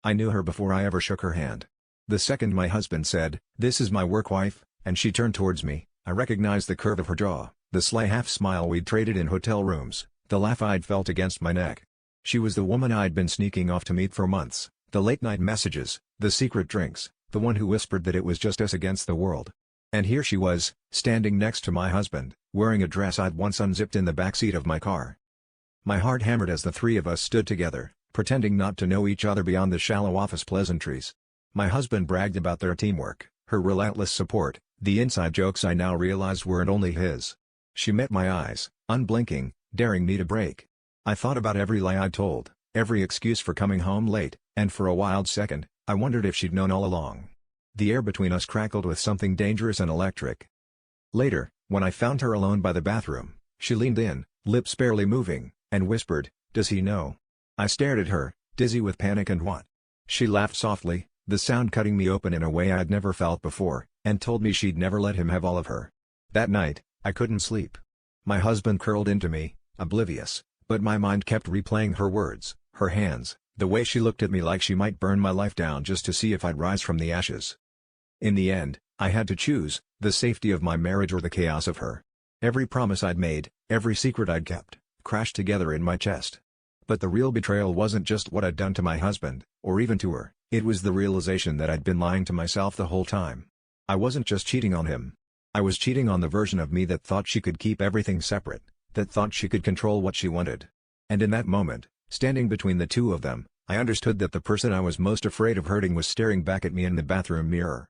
I knew her before I ever shook her hand. The second my husband said, "This is my work wife," and she turned towards me, I recognized the curve of her jaw, the sly half-smile we'd traded in hotel rooms, the laugh I'd felt against my neck. She was the woman I'd been sneaking off to meet for months, the late-night messages, the secret drinks, the one who whispered that it was just us against the world. And here she was, standing next to my husband, wearing a dress I'd once unzipped in the backseat of my car. My heart hammered as the three of us stood together, pretending not to know each other beyond the shallow office pleasantries. My husband bragged about their teamwork, her relentless support, the inside jokes I now realized weren't only his. She met my eyes, unblinking, daring me to break. I thought about every lie I'd told, every excuse for coming home late, and for a wild second, I wondered if she'd known all along. The air between us crackled with something dangerous and electric. Later, when I found her alone by the bathroom, she leaned in, lips barely moving, and whispered, "Does he know?" I stared at her, dizzy with panic and what. She laughed softly, the sound cutting me open in a way I'd never felt before, and told me she'd never let him have all of her. That night, I couldn't sleep. My husband curled into me, oblivious, but my mind kept replaying her words, her hands, the way she looked at me like she might burn my life down just to see if I'd rise from the ashes. In the end, I had to choose, the safety of my marriage or the chaos of her. Every promise I'd made, every secret I'd kept, crashed together in my chest. But the real betrayal wasn't just what I'd done to my husband, or even to her, it was the realization that I'd been lying to myself the whole time. I wasn't just cheating on him. I was cheating on the version of me that thought she could keep everything separate, that thought she could control what she wanted. And in that moment, standing between the two of them, I understood that the person I was most afraid of hurting was staring back at me in the bathroom mirror.